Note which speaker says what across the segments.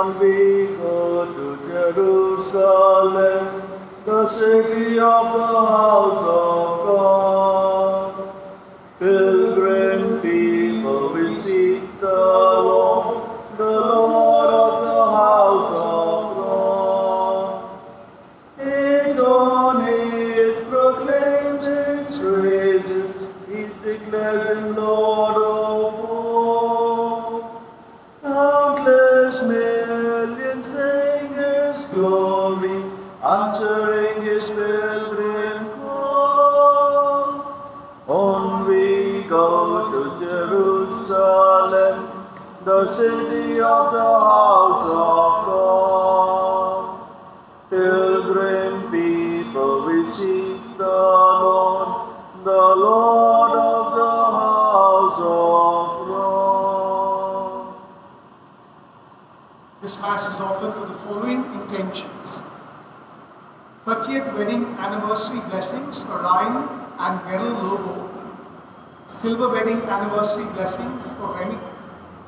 Speaker 1: On we go to Jerusalem, the city of the house of God. Pilgrim people, we seek the Lord of the house of God. Age on age proclaims his praises, he declares him Lord of all. Countless millions sing his glory, answering his pilgrim call. On we go to Jerusalem, the city of the house of God. Pilgrim people, we seek the Lord of the house of God.
Speaker 2: This Mass is offered for the following intentions. 30th wedding anniversary blessings for Ryan and Beryl Lobo. Silver wedding anniversary blessings for Remick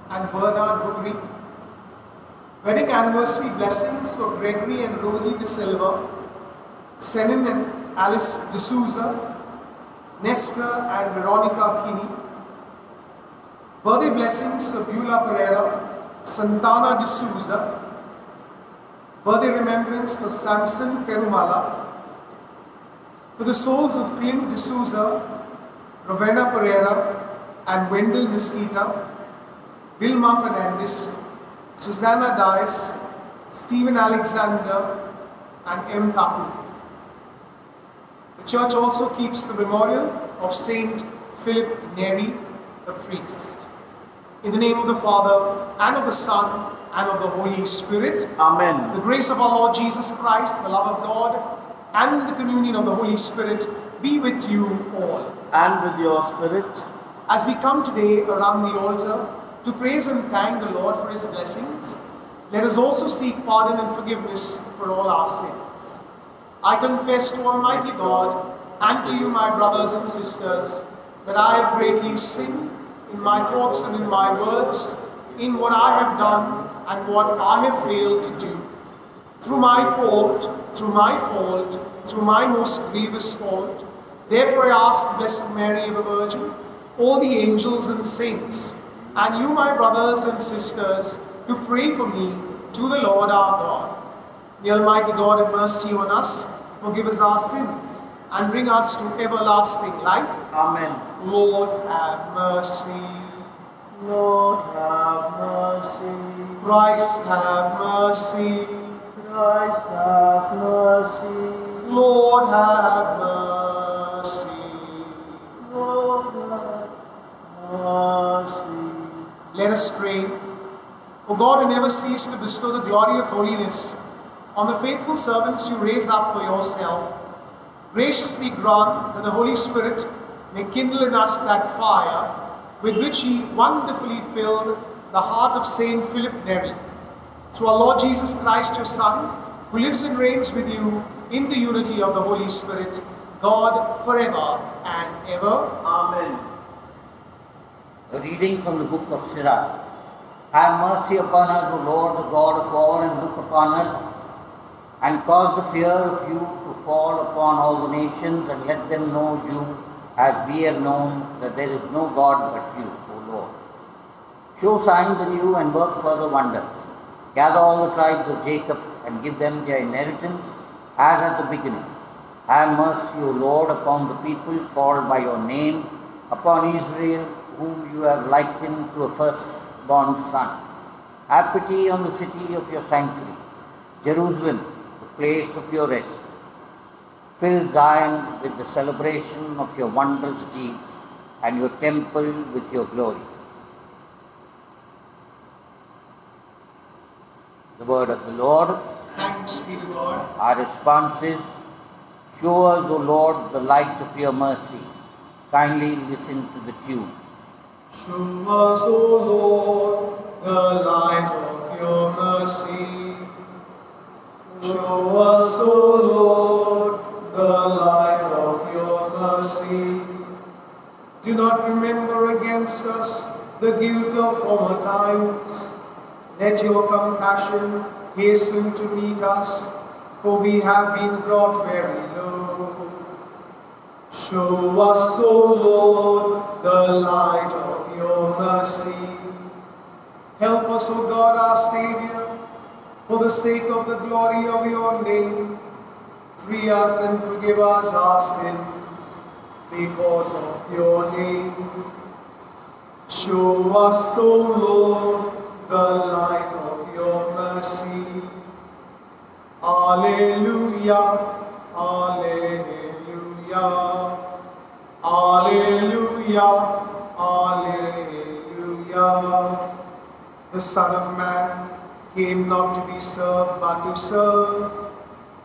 Speaker 2: and Bernard Woodring. Wedding anniversary blessings for Gregory and Rosie De Silva, Senin and Alice D'Souza, Nestor and Veronica Kinney. Birthday blessings for Beulah Pereira, Santana D'Souza. Birthday remembrance for Samson Perumala. For the souls of Clint D'Souza, Rowena Pereira and Wendell Mesquita, Vilma Fernandez, Susanna Dias, Stephen Alexander and M. Thakur. The church also keeps the memorial of Saint Philip Neri, the priest. In the name of the Father, and of the Son, and of the Holy Spirit.
Speaker 1: Amen.
Speaker 2: The grace of our Lord Jesus Christ, the love of God, and the communion of the Holy Spirit be with you all.
Speaker 1: And with your spirit.
Speaker 2: As we come today around the altar to praise and thank the Lord for his blessings, let us also seek pardon and forgiveness for all our sins. I confess to Almighty God and to you, my brothers and sisters, that I have greatly sinned in my thoughts and in my words, in what I have done and what I have failed to do. Through my fault, through my most grievous fault. Therefore I ask the Blessed Mary, ever Virgin, all the angels and saints, and you, my brothers and sisters, to pray for me to the Lord our God. May Almighty God have mercy on us, forgive us our sins, and bring us to everlasting life.
Speaker 1: Amen.
Speaker 2: Lord, have mercy.
Speaker 1: Lord, have mercy.
Speaker 2: Christ, have mercy.
Speaker 1: Christ, have mercy.
Speaker 2: Lord, have mercy.
Speaker 1: Lord, have mercy.
Speaker 2: Let us pray. O God, who never cease to bestow the glory of holiness on the faithful servants you raise up for yourself, graciously grant that the Holy Spirit may kindle in us that fire with which he wonderfully filled the heart of Saint Philip Neri. Through our Lord Jesus Christ, your Son, who lives and reigns with you in the unity of the Holy Spirit, God, forever and ever.
Speaker 1: Amen.
Speaker 3: A reading from the book of Sirach. Have mercy upon us, O Lord, the God of all, and look upon us, and cause the fear of you to fall upon all the nations, and let them know you as we have known that there is no God but you, O Lord. Show signs in you and work further wonders. Gather all the tribes of Jacob and give them their inheritance as at the beginning. Have mercy, O Lord, upon the people called by your name, upon Israel, whom you have likened to a firstborn son. Have pity on the city of your sanctuary, Jerusalem, the place of your rest. Fill Zion with the celebration of your wondrous deeds, and your temple with your glory. The word of the Lord.
Speaker 2: Thanks be to God.
Speaker 3: Our response is, show us, O Lord, the light of your mercy. Kindly listen to the tune.
Speaker 2: Show us, O Lord, the light of your mercy. Show us, O Lord, the light of your mercy. Do not remember against us the guilt of former times, Let your compassion hasten to meet us, for we have been brought very low. Show us, O Lord, the light of your mercy. Help us, O God, our Saviour, for the sake of the glory of your name. Free us and forgive us our sins, because of your name. Show us, O Lord, the light of your mercy. Alleluia, alleluia, alleluia, alleluia. The Son of Man came not to be served, but to serve,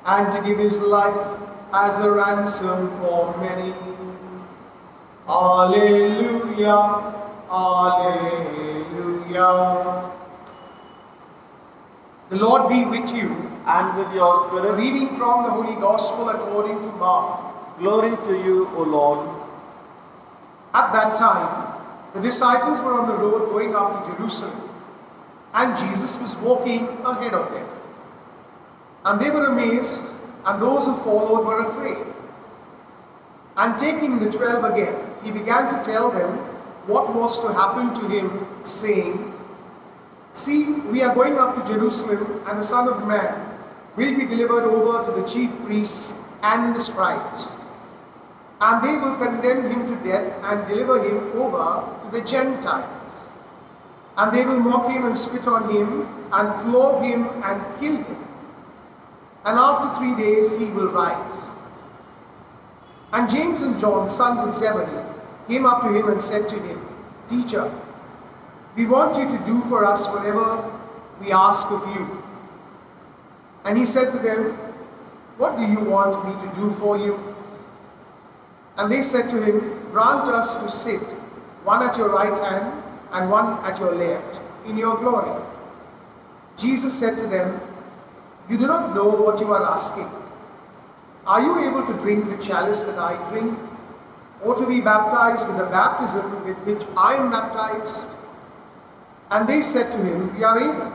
Speaker 2: and to give his life as a ransom for many. Alleluia, alleluia. The Lord be with you.
Speaker 1: And with your
Speaker 2: A
Speaker 1: spirit.
Speaker 2: reading from the Holy Gospel according to Mark.
Speaker 1: Glory to you, O Lord.
Speaker 2: At that time, the disciples were on the road going up to Jerusalem, and Jesus was walking ahead of them. And they were amazed, and those who followed were afraid. And taking the 12 again, he began to tell them what was to happen to him, saying, See, we are going up to Jerusalem, and the Son of Man will be delivered over to the chief priests and the scribes. And they will condemn him to death and deliver him over to the Gentiles. And they will mock him and spit on him and flog him and kill him. And after 3 days he will rise. And James and John, sons of Zebedee, came up to him and said to him, Teacher, we want you to do for us whatever we ask of you. And he said to them, What do you want me to do for you? And they said to him, Grant us to sit, one at your right hand and one at your left, in your glory. Jesus said to them, You do not know what you are asking. Are you able to drink the chalice that I drink, or to be baptized with the baptism with which I am baptized? And they said to him, We are able.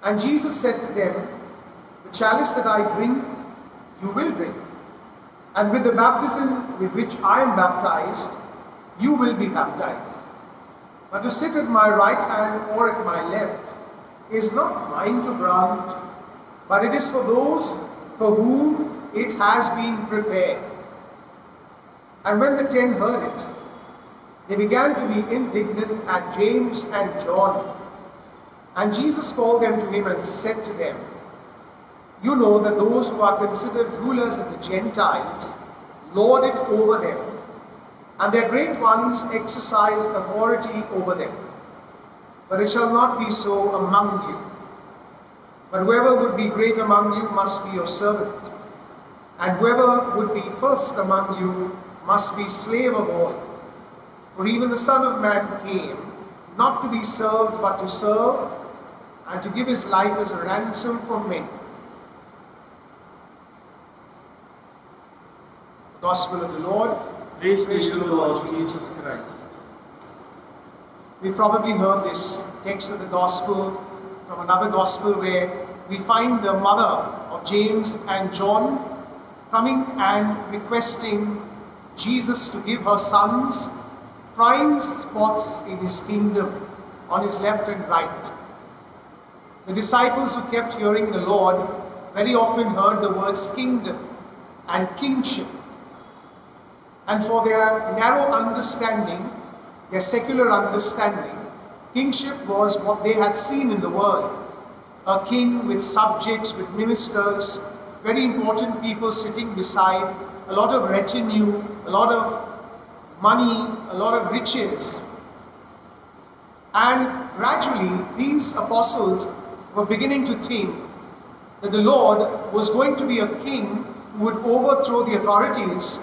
Speaker 2: And Jesus said to them, The chalice that I drink, you will drink. And with the baptism with which I am baptized, you will be baptized. But to sit at my right hand or at my left is not mine to grant, but it is for those for whom it has been prepared. And when the 10 heard it, they began to be indignant at James and John. And Jesus called them to him and said to them, You know that those who are considered rulers of the Gentiles lord it over them, and their great ones exercise authority over them. But it shall not be so among you. But whoever would be great among you must be your servant, and whoever would be first among you must be slave of all. For even the Son of Man came, not to be served, but to serve, and to give his life as a ransom for many. The Gospel of the Lord.
Speaker 1: Praise to you, Lord Jesus Christ.
Speaker 2: We probably heard this text of the Gospel from another Gospel where we find the mother of James and John coming and requesting Jesus to give her sons prime spots in his kingdom on his left and right. The disciples who kept hearing the Lord very often heard the words kingdom and kingship. And for their narrow understanding, their secular understanding, kingship was what they had seen in the world. A king with subjects, with ministers, very important people sitting beside, a lot of retinue, a lot of money, a lot of riches. And gradually, these apostles were beginning to think that the Lord was going to be a king who would overthrow the authorities,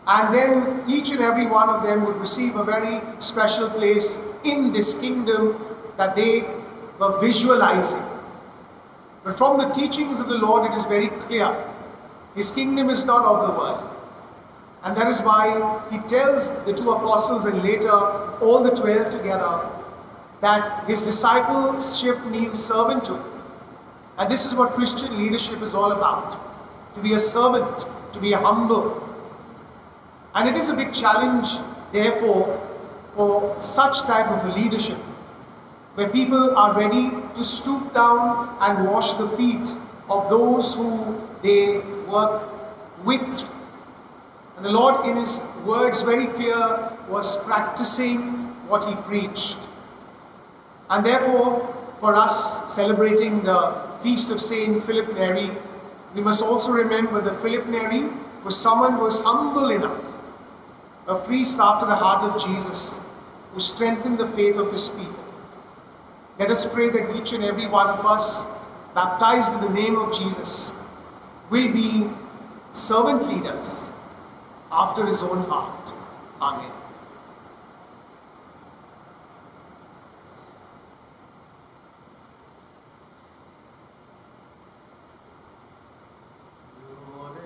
Speaker 2: and then each and every one of them would receive a very special place in this kingdom that they were visualizing. But from the teachings of the Lord, it is very clear. His kingdom is not of the world. And that is why he tells the 2 apostles and later all the 12 together that his discipleship means servanthood. And this is what Christian leadership is all about. To be a servant, to be humble. And it is a big challenge, therefore, for such type of a leadership, where people are ready to stoop down and wash the feet of those who they work with. And the Lord, in His words very clear, was practicing what He preached. And therefore, for us celebrating the feast of Saint Philip Neri, we must also remember that Philip Neri was someone who was humble enough, a priest after the heart of Jesus, who strengthened the faith of His people. Let us pray that each and every one of us, baptized in the name of Jesus, will be servant leaders after His own heart. Amen.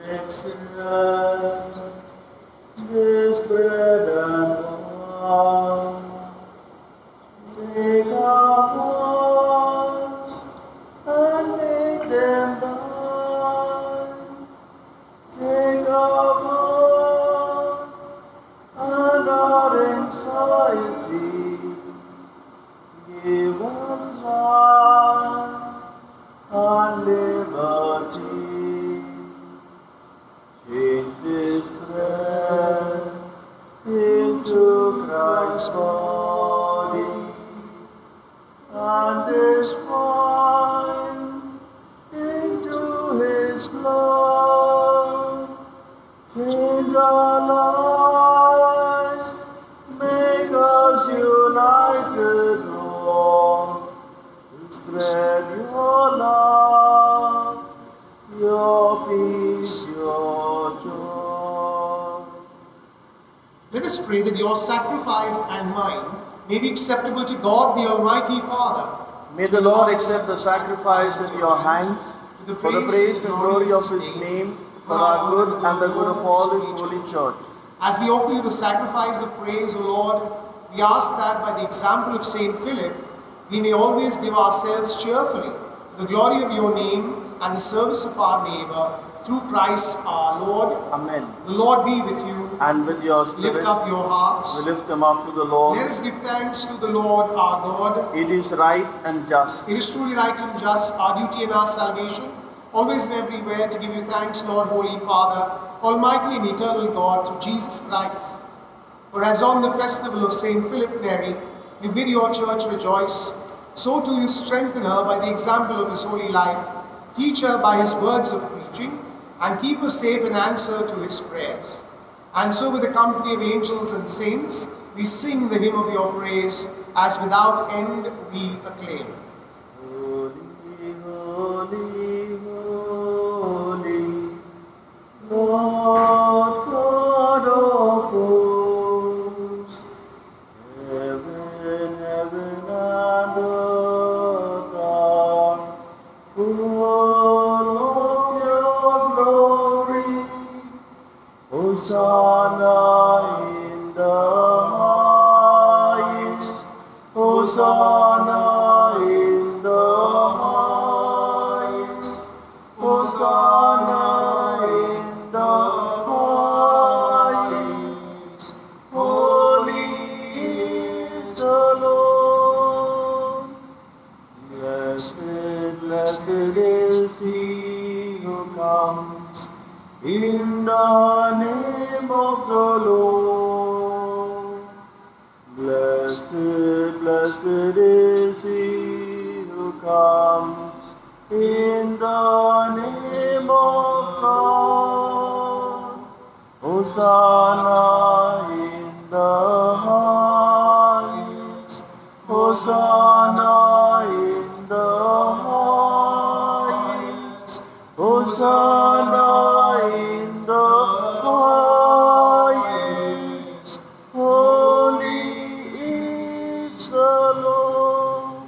Speaker 1: Excellent, this bread and wine, take our hearts and make them thine. Take our heart and our anxiety, give us life and liberty. Change this bread into Christ's body, and this wine into His blood. Change our lives, make us united, Lord. Spread your love, your peace, your joy.
Speaker 2: Let us pray that your sacrifice and mine may be acceptable to God, the Almighty Father.
Speaker 1: May the Lord accept the sacrifice in your hands for the praise and glory of His name, for our good and the good of all His holy church.
Speaker 2: As we offer you the sacrifice of praise, O Lord, we ask that by the example of Saint Philip, we may always give ourselves cheerfully to the glory of your name and the service of our neighbor, through Christ our Lord.
Speaker 1: Amen.
Speaker 2: The Lord be with you.
Speaker 1: And with your spirit,
Speaker 2: Lift up your hearts.
Speaker 1: we lift them up to the Lord.
Speaker 2: Let us give thanks to the Lord our God.
Speaker 1: It is right and just.
Speaker 2: It is truly right and just, our duty and our salvation, always and everywhere to give you thanks, Lord, Holy Father, Almighty and eternal God, through Jesus Christ. For as on the festival of Saint Philip Neri, you bid your church rejoice, so too you strengthen her by the example of His holy life, teach her by His words of preaching, and keep her safe in answer to His prayers. And so with the company of angels and saints, we sing the hymn of your praise, as without end we acclaim.
Speaker 1: Holy, holy, holy, Lord God of hosts, heaven, heaven and earth are full of your glory. Hosanna in the highest, Hosanna in the highest, Hosanna in the highest. Holy is the Lord. Blessed, blessed is He who comes in the name of the Lord. Blessed, blessed is He who comes in the name of God. Hosanna in the highest, Hosanna in the highest, Hosanna in the highest. Holy is the Lord.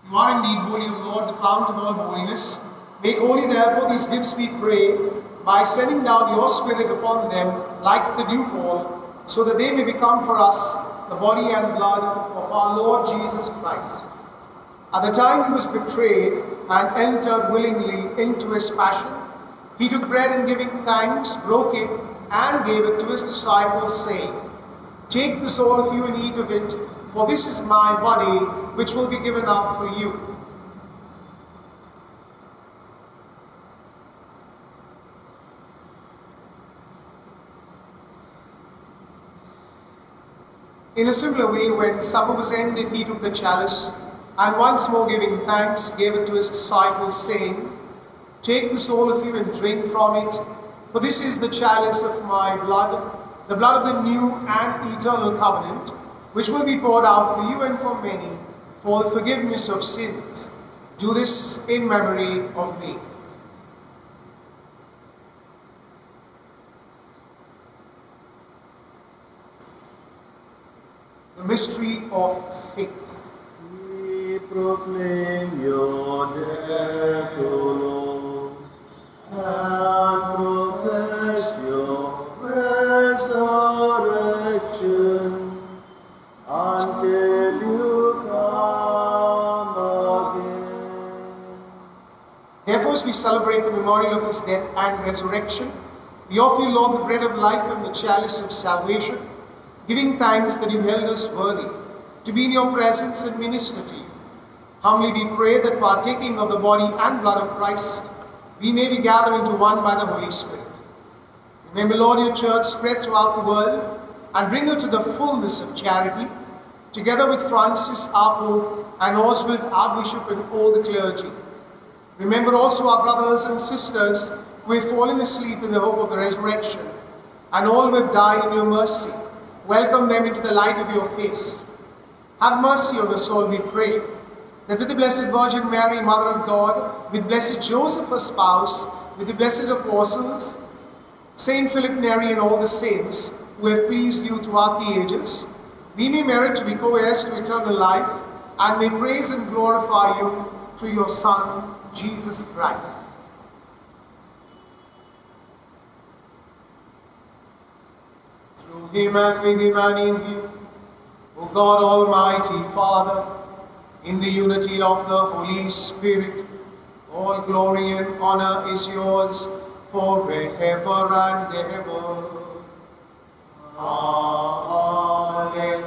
Speaker 2: You are indeed holy, O Lord, the fount of all holiness. Make holy, therefore, these gifts, we pray, by sending down your Spirit upon them like the dewfall, so that they may become for us the body and blood of our Lord Jesus Christ. At the time he was betrayed and entered willingly into his passion, he took bread and giving thanks, broke it, and gave it to his disciples, saying, "Take this, all of you, and eat of it, for this is my body, which will be given up for you." In a similar way, when supper was ended, he took the chalice, and once more giving thanks, gave it to his disciples, saying, "Take this, all of you, and drink from it, for this is the chalice of my blood, the blood of the new and eternal covenant, which will be poured out for you and for many, for the forgiveness of sins. Do this in memory of me." The mystery of faith.
Speaker 1: We proclaim your death, O Lord, and profess your resurrection until you come again.
Speaker 2: Therefore, as we celebrate the memorial of his death and resurrection, we offer you, Lord, the bread of life and the chalice of salvation, giving thanks that you held us worthy to be in your presence and minister to you. Humbly we pray that, partaking of the body and blood of Christ, we may be gathered into one by the Holy Spirit. Remember, Lord, your church spread throughout the world, and bring her to the fullness of charity, together with Francis, our Pope, and Oswald, our Bishop, and all the clergy. Remember also our brothers and sisters who have fallen asleep in the hope of the resurrection, and all who have died in your mercy. Welcome them into the light of your face. Have mercy on us all, we pray, that with the Blessed Virgin Mary, Mother of God, with Blessed Joseph, her spouse, with the blessed apostles, Saint Philip Neri, and all the saints who have pleased you throughout the ages, we may merit to be co-heirs to eternal life, and may praise and glorify you through your Son, Jesus Christ. Through him, and with him, and in him, O God, Almighty Father, in the unity of the Holy Spirit, all glory and honor is yours forever and ever. Amen.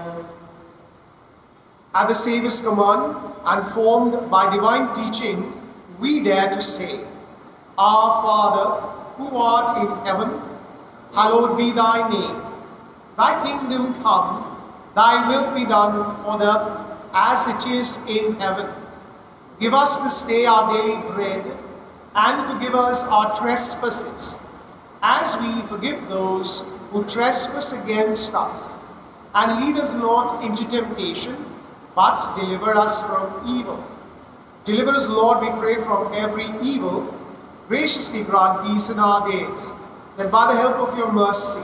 Speaker 2: At the Saviour's command, and formed by divine teaching, we dare to say, Our Father, who art in heaven, hallowed be thy name. Thy kingdom come, thy will be done on earth as it is in heaven. Give us this day our daily bread, and forgive us our trespasses, as we forgive those who trespass against us. And lead us not into temptation, but deliver us from evil. Deliver us, Lord, we pray, from every evil. Graciously grant peace in our days, that by the help of your mercy,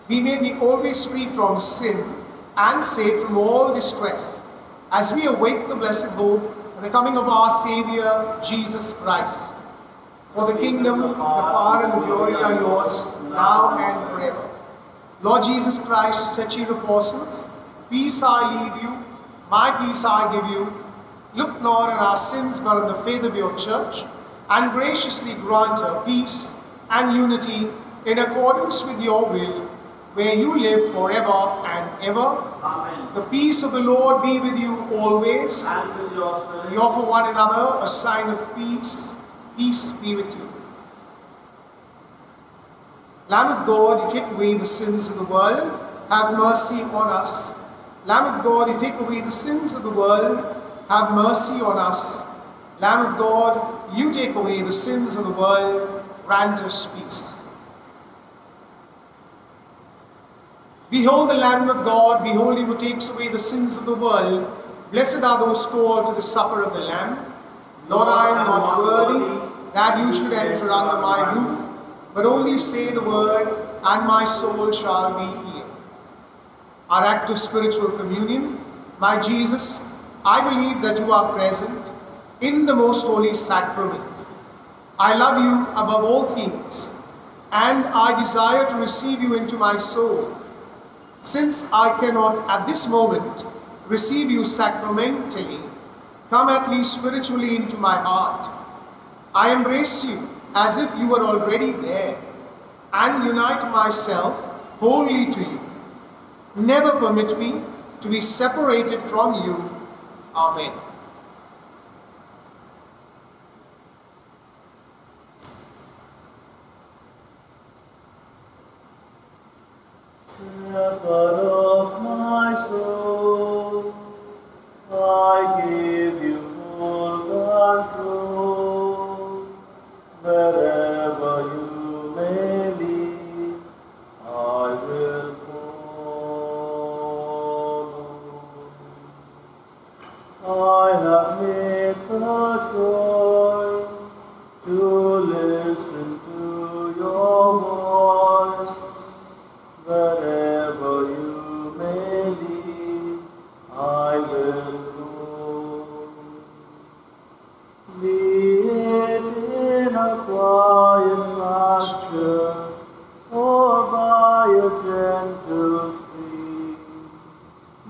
Speaker 2: we may be always free from sin and safe from all distress, as we await the blessed hope of the coming of our Savior, Jesus Christ. For the kingdom, the power, and the glory are yours, now and forever. Lord Jesus Christ, who said to your apostles, "Peace I leave you, my peace I give you," look not on our sins, but on the faith of your church, and graciously grant her peace and unity in accordance with your will, where you live forever and ever.
Speaker 1: Amen.
Speaker 2: The peace of the Lord be with you always.
Speaker 1: And with your spirit.
Speaker 2: We offer one another a sign of peace. Peace be with you. Lamb of God, you take away the sins of the world, have mercy on us. Lamb of God, you take away the sins of the world, have mercy on us. Lamb of God, you take away the sins of the world, grant us peace. Behold the Lamb of God, behold him who takes away the sins of the world. Blessed are those called to the supper of the Lamb. Lord, I am not worthy that you should enter under my roof, but only say the word, and my soul shall be healed. Our act of spiritual communion. My Jesus, I believe that you are present in the most holy sacrament. I love you above all things, and I desire to receive you into my soul. Since I cannot at this moment receive you sacramentally, come at least spiritually into my heart. I embrace you as if you were already there and unite myself wholly to you. Never permit me to be separated from you. Amen.
Speaker 1: Shepherd of my soul, I give you full control. Wherever you may lead, I will follow. I have made the choice to listen to your voice. Wherever you may lead, I will go. Be it in a quiet pasture or by a gentle stream,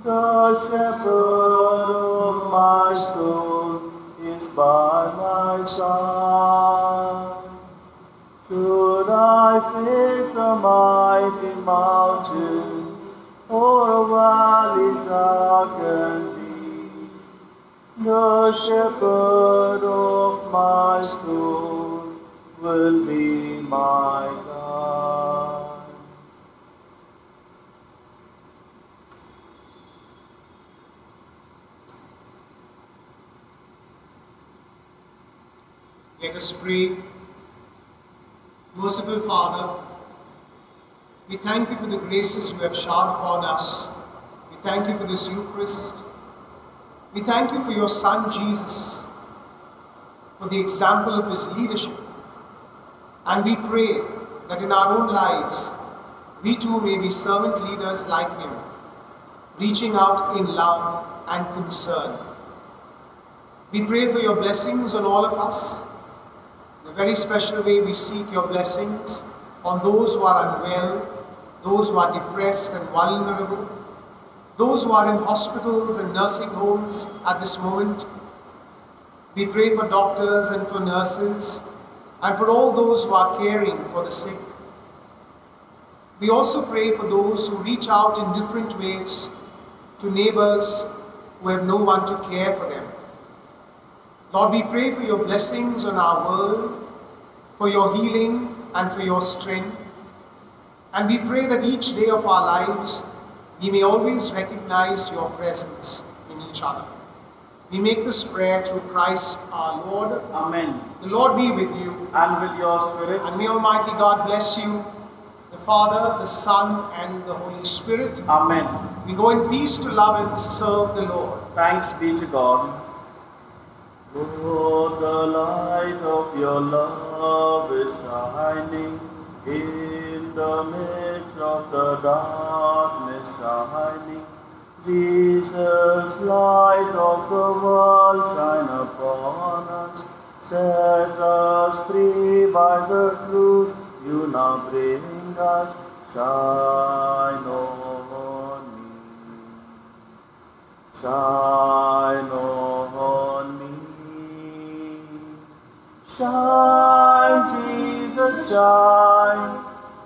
Speaker 1: the shepherd of my soul is by my side. Should I face a mighty mountain or a valley dark and deep, the shepherd of my soul will be my guide.
Speaker 2: Let us pray. Merciful Father, we thank you for the graces you have showered upon us. We thank you for this Eucharist. We thank you for your Son Jesus, for the example of his leadership. And we pray that in our own lives, we too may be servant leaders like him, reaching out in love and concern. We pray for your blessings on all of us. In a very special way, we seek your blessings on those who are unwell, those who are depressed and vulnerable, those who are in hospitals and nursing homes at this moment. We pray for doctors and for nurses and for all those who are caring for the sick. We also pray for those who reach out in different ways to neighbors who have no one to care for them. Lord, we pray for your blessings on our world, for your healing and for your strength. And we pray that each day of our lives, we may always recognize your presence in each other. We make this prayer through Christ our Lord.
Speaker 1: Amen.
Speaker 2: The Lord be with you.
Speaker 1: And with your spirit.
Speaker 2: And may Almighty God bless you, the Father, the Son, and the Holy Spirit.
Speaker 1: Amen.
Speaker 2: We go in peace to love and serve the Lord.
Speaker 1: Thanks be to God. Lord, the light of your love is shining in the midst of the darkness shining. Jesus, light of the world, shine upon us. Set us free by the truth you now bring us. Shine on me. Shine on me. Shine, Jesus, shine.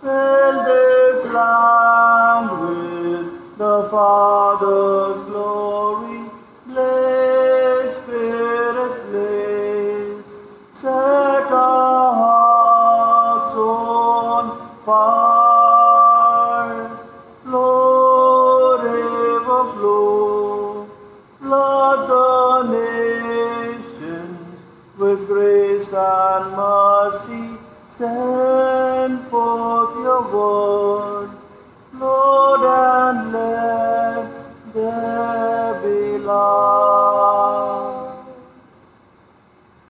Speaker 1: Fill this land with the Father's glory. Blaze, Spirit, blaze. Set our hearts on fire. Flow, river, flow. Flood the nations with grace and mercy. Set